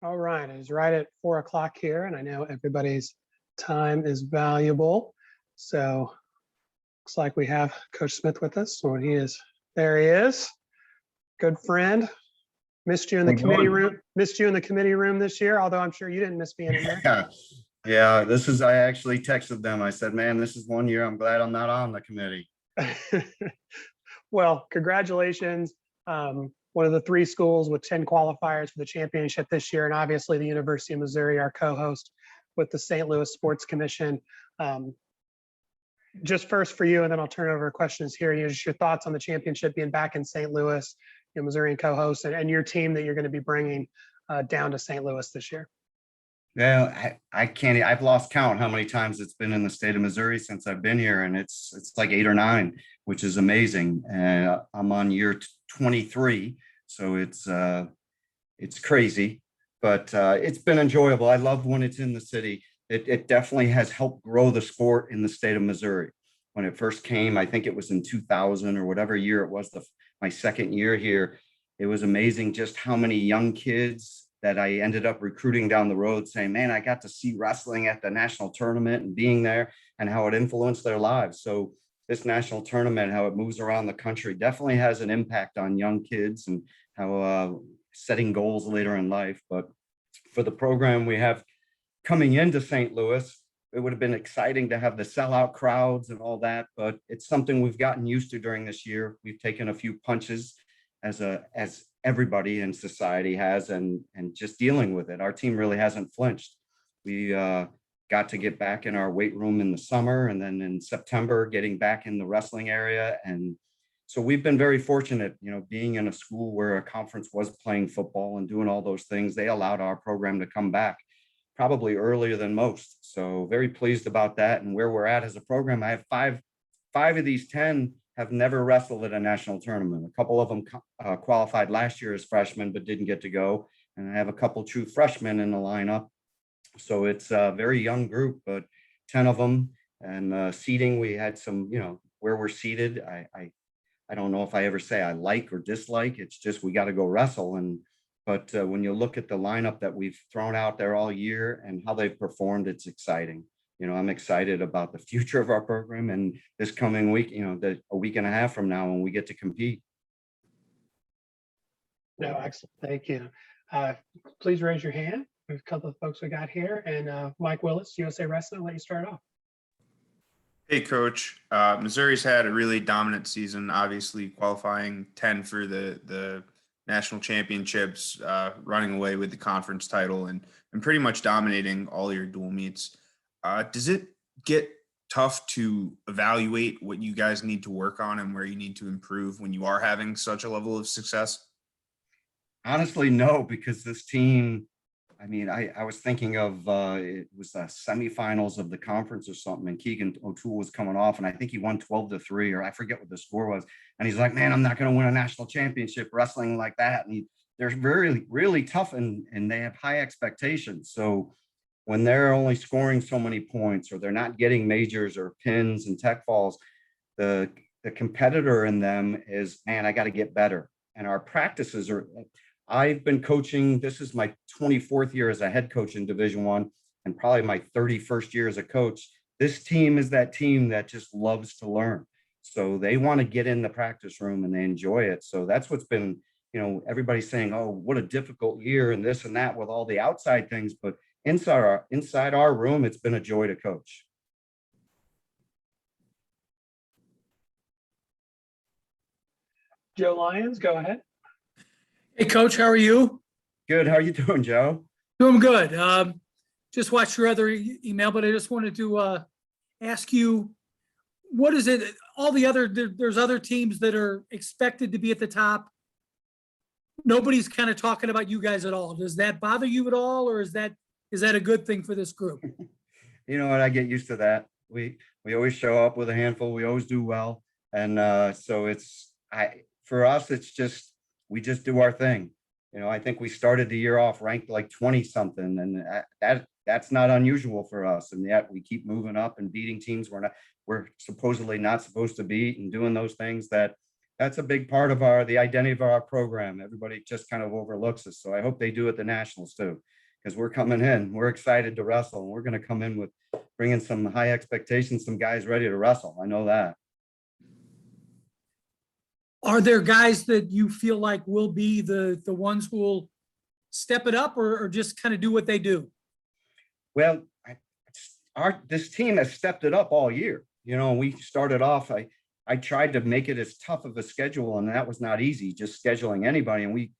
All right, it's right at 4 o'clock here, and I know everybody's time is valuable. So looks like we have Coach Smith with us. So there he is. Good friend. Missed you in the committee room. Missed you in the committee room this year, although I'm sure you didn't miss being in there. Yeah. I actually texted them. I said, man, this is one year I'm glad I'm not on the committee. Well, congratulations. One of the 3 schools with 10 qualifiers for the championship this year, and obviously the University of Missouri, our co-host with the St. Louis Sports Commission. Just first for you, and then I'll turn over questions here. Just your thoughts on the championship being back in St. Louis, Missouri and co-host, and your team that you're going to be bringing down to St. Louis this year. Yeah, I can't. I've lost count how many times it's been in the state of Missouri since I've been here, and it's like 8 or 9, which is amazing. I'm on year 23, so it's crazy, but it's been enjoyable. I love when it's in the city. It definitely has helped grow the sport in the state of Missouri. When it first came, I think it was in 2000 or whatever year it was, my second year here. It was amazing just how many young kids that I ended up recruiting down the road saying, man, I got to see wrestling at the national tournament and being there and how it influenced their lives. So this national tournament, how it moves around the country, definitely has an impact on young kids and how setting goals later in life. But for the program we have coming into St. Louis, it would have been exciting to have the sellout crowds and all that, but it's something we've gotten used to during this year. We've taken a few punches as everybody in society has, and just dealing with it. Our team really hasn't flinched. We got to get back in our weight room in the summer, and then in September, getting back in the wrestling area. And so we've been very fortunate, being in a school where a conference was playing football and doing all those things. They allowed our program to come back probably earlier than most. So very pleased about that and where we're at as a program. I have five of these 10 have never wrestled at a national tournament. A couple of them qualified last year as freshmen, but didn't get to go. And I have a couple true freshmen in the lineup. So it's a very young group, but 10 of them. And seating, we had some, where we're seated. I don't know if I ever say I like or dislike. It's just, we got to go wrestle. But when you look at the lineup that we've thrown out there all year and how they've performed, it's exciting. I'm excited about the future of our program and this coming week, a week and a half from now when we get to compete. No, excellent. Thank you. Please raise your hand. There's a couple of folks we got here. And Mike Willis, USA Wrestling, I'll let you start off. Hey, Coach. Missouri's had a really dominant season, obviously qualifying 10 for the national championships, running away with the conference title and pretty much dominating all your dual meets. Does it get tough to evaluate what you guys need to work on and where you need to improve when you are having such a level of success? Honestly, no, because this team, I was thinking of it was the semifinals of the conference or something, and Keegan O'Toole was coming off, and I think he won 12-3, or I forget what the score was. And he's like, man, I'm not going to win a national championship wrestling like that. And they're really, really tough, and they have high expectations. So when they're only scoring so many points, or they're not getting majors or pins and tech falls, the competitor in them is, man, I got to get better. And our practices are, I've been coaching, this is my 24th year as a head coach in Division I, and probably my 31st year as a coach. This team is that team that just loves to learn. So they want to get in the practice room and they enjoy it. So that's what's been, everybody's saying, oh, what a difficult year and this and that with all the outside things. But inside our room, it's been a joy to coach. Joe Lyons, go ahead. Hey, Coach, how are you? Good. How are you doing, Joe? Doing good. Just watched your other email, but I just wanted to ask you, what is it? There's other teams that are expected to be at the top. Nobody's kind of talking about you guys at all. Does that bother you at all, or is that a good thing for this group? You know what? I get used to that. We always show up with a handful. We always do well, and so for us, it's just, we just do our thing. I think we started the year off ranked like 20 something, and that's not unusual for us. And yet we keep moving up and beating teams we're supposedly not supposed to beat, and doing those things that that's a big part of the identity of our program. Everybody just kind of overlooks us. So I hope they do at the Nationals too, because we're coming in, we're excited to wrestle, and we're going to come in with bringing some high expectations, some guys ready to wrestle. I know that. Are there guys that you feel like will be the ones who will step it up or just kind of do what they do? Well, this team has stepped it up all year. You know, we started off, I tried to make it as tough of a schedule, and that was not easy, just scheduling anybody. And we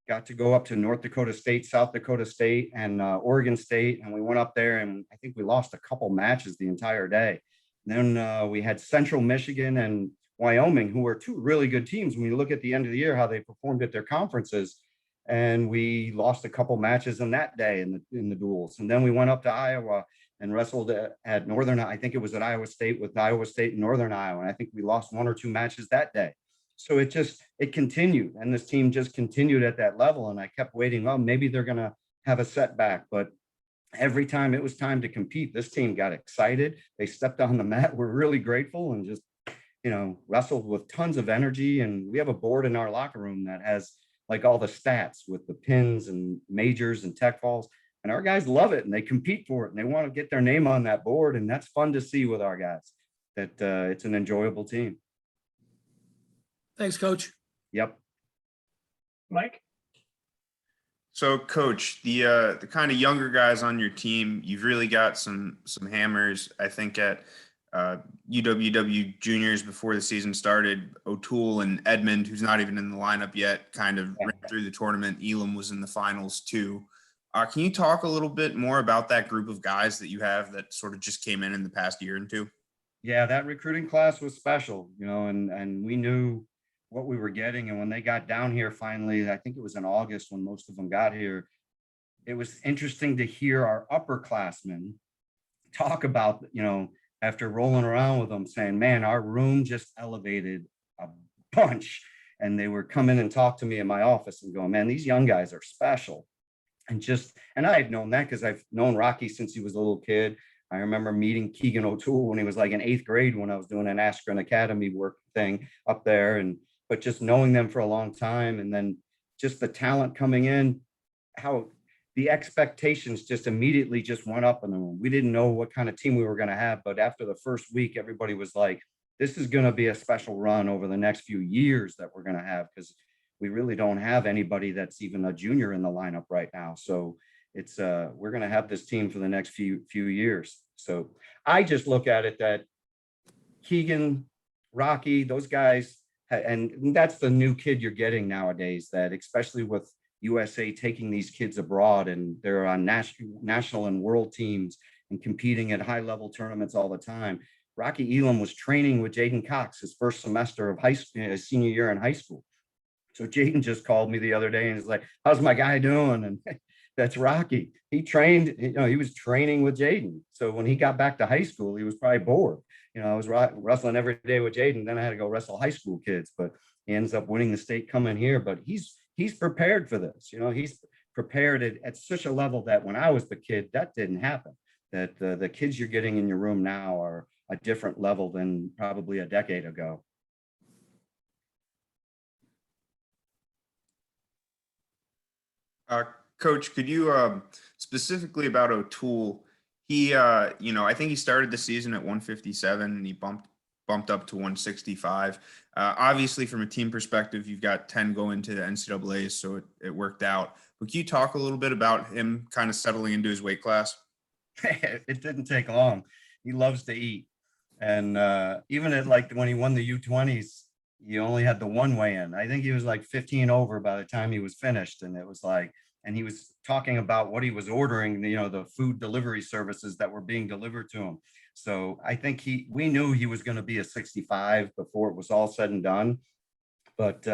got to go up to North Dakota State, South Dakota State, and Oregon State. And we went up there, and I think we lost a couple matches the entire day. And then we had Central Michigan and Wyoming, who were two really good teams. When you look at the end of the year, how they performed at their conferences, and we lost a couple matches in that day in the duels. And then we went up to Iowa and wrestled at Northern, I think it was at Iowa State, with Iowa State and Northern Iowa. And I think we lost one or two matches that day. So it continued, and this team just continued at that level. And I kept waiting, well, maybe they're going to have a setback. But every time it was time to compete, this team got excited. They stepped on the mat. We're really grateful, and just, you know, wrestled with tons of energy. And we have a board in our locker room that has like all the stats with the pins and majors and tech falls. And our guys love it, and they compete for it, and they want to get their name on that board. And that's fun to see with our guys, that it's an enjoyable team. Thanks, Coach. Yep. Mike? So, Coach, the kind of younger guys on your team, you've really got some hammers. I think at UWW juniors before the season started, O'Toole and Edmond, who's not even in the lineup yet, kind of ran through the tournament. Elam was in the finals too. Can you talk a little bit more about that group of guys that you have that sort of just came in the past year or two? Yeah, that recruiting class was special, you know, and we knew what we were getting. And when they got down here finally, I think it was in August when most of them got here, it was interesting to hear our upperclassmen talk about, you know, after rolling around with them, saying, man, our room just elevated a bunch. And they were coming and talk to me in my office and going, man, these young guys are special. And I had known that because I've known Rocky since he was a little kid. I remember meeting Keegan O'Toole when he was like in 8th grade, when I was doing an Askren Academy work thing up there. But just knowing them for a long time, and then just the talent coming in, how the expectations just immediately just went up in the room. We didn't know what kind of team we were going to have, but after the first week, everybody was like, this is going to be a special run over the next few years that we're going to have, because we really don't have anybody that's even a junior in the lineup right now. So it's we're going to have this team for the next few years. So I just look at it that Keegan, Rocky, those guys, and that's the new kid you're getting nowadays, that especially with USA taking these kids abroad, and they're on national and world teams and competing at high level tournaments all the time. Rocky Elam was training with Jaden Cox his first semester of his senior year in high school. So Jaden just called me the other day and he's like, how's my guy doing? And that's Rocky. He trained, you know, he was training with Jaden. So when he got back to high school, he was probably bored. You know, I was wrestling every day with Jaden. Then I had to go wrestle high school kids, but he ends up winning the state coming here. But he's prepared for this. You know, he's prepared at such a level that when I was the kid, that didn't happen. That the kids you're getting in your room now are a different level than probably a decade ago. Coach, could you specifically about O'Toole? He, you know, I think he started the season at 157 and he bumped up to 165. Obviously, from a team perspective, you've got 10 going to the NCAA, so it worked out. But can you talk a little bit about him kind of settling into his weight class? It didn't take long. He loves to eat. And even at like when he won the U20s, he only had the one weigh in. I think he was like 15 over by the time he was finished. And it was like, and he was talking about what he was ordering, you know, the food delivery services that were being delivered to him. So I think we knew he was going to be a 65 before it was all said and done. But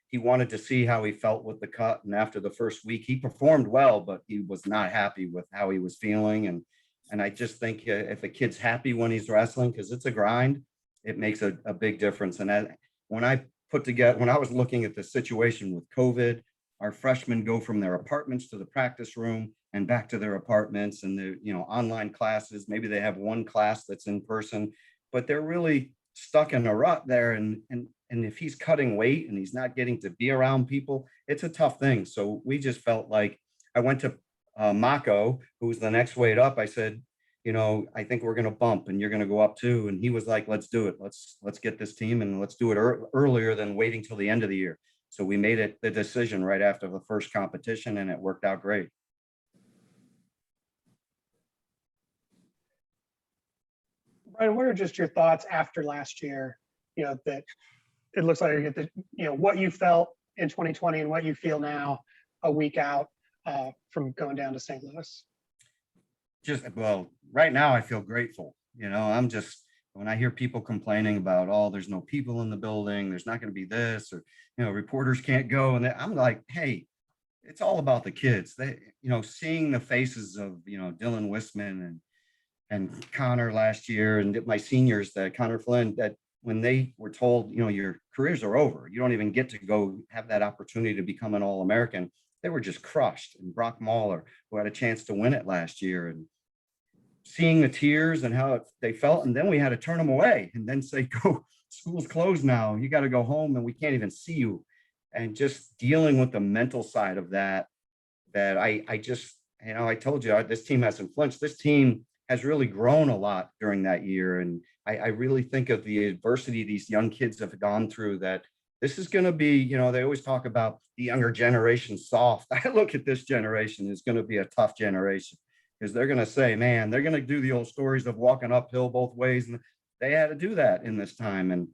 he wanted to see how he felt with the cut. And after the first week, he performed well, but he was not happy with how he was feeling. And I just think if a kid's happy when he's wrestling, because it's a grind, it makes a big difference. And when I was looking at the situation with COVID, our freshmen go from their apartments to the practice room and back to their apartments, and the, you know, online classes, maybe they have one class that's in person, but they're really stuck in a rut there. And And if he's cutting weight and he's not getting to be around people, it's a tough thing. So we just felt like I went to Mako, who was the next weight up. I said, I think we're going to bump and you're going to go up too. And he was like, let's do it. Let's get this team and let's do it earlier than waiting till the end of the year. So we made it the decision right after the first competition, and it worked out great. Brian, what are just your thoughts after last year? That it looks like you get the, what you felt in 2020 and what you feel now a week out from going down to St. Louis. Right now I feel grateful. I'm just, when I hear people complaining about, oh, there's no people in the building, there's not going to be this, or, reporters can't go. And I'm like, hey, it's all about the kids. Seeing the faces of, Dylan Wisman and Connor last year, and my seniors, that Connor Flynn, that when they were told, your careers are over, you don't even get to go have that opportunity to become an All-American, they were just crushed. And Brock Mahler, who had a chance to win it last year, and seeing the tears and how they felt. And then we had to turn them away and then say, go, school's closed now. You got to go home and we can't even see you. And just dealing with the mental side of that I just, I told you, this team hasn't flinched. This team has really grown a lot during that year. And I really think of the adversity these young kids have gone through, that this is going to be, they always talk about the younger generation soft. I look at this generation as going to be a tough generation, because they're going to say, man, they're going to do the old stories of walking uphill both ways. And they had to do that in this time. And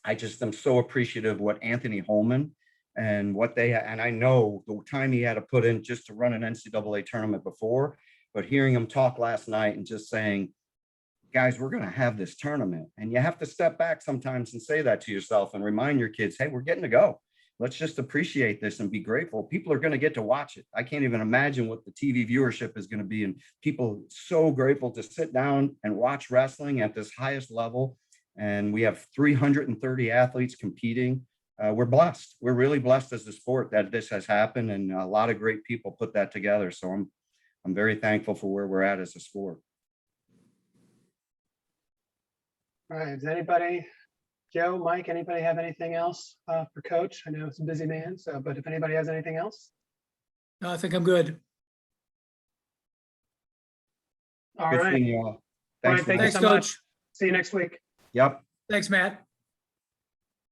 I just am so appreciative of what Anthony Holman and and I know the time he had to put in just to run an NCAA tournament before, but hearing him talk last night and just saying, guys, we're going to have this tournament. And you have to step back sometimes and say that to yourself and remind your kids, hey, we're getting to go. Let's just appreciate this and be grateful. People are going to get to watch it. I can't even imagine what the TV viewership is going to be. And people so grateful to sit down and watch wrestling at this highest level. And we have 330 athletes competing. We're blessed. We're really blessed as a sport that this has happened. And a lot of great people put that together. So I'm very thankful for where we're at as a sport. All right. Does anybody, Joe, Mike, anybody have anything else for Coach? I know it's a busy man, but if anybody has anything else. No, I think I'm good. All Good right. seeing you all. All right, thank you Thanks, so much. Coach. See you next week. Yep. Thanks, Matt.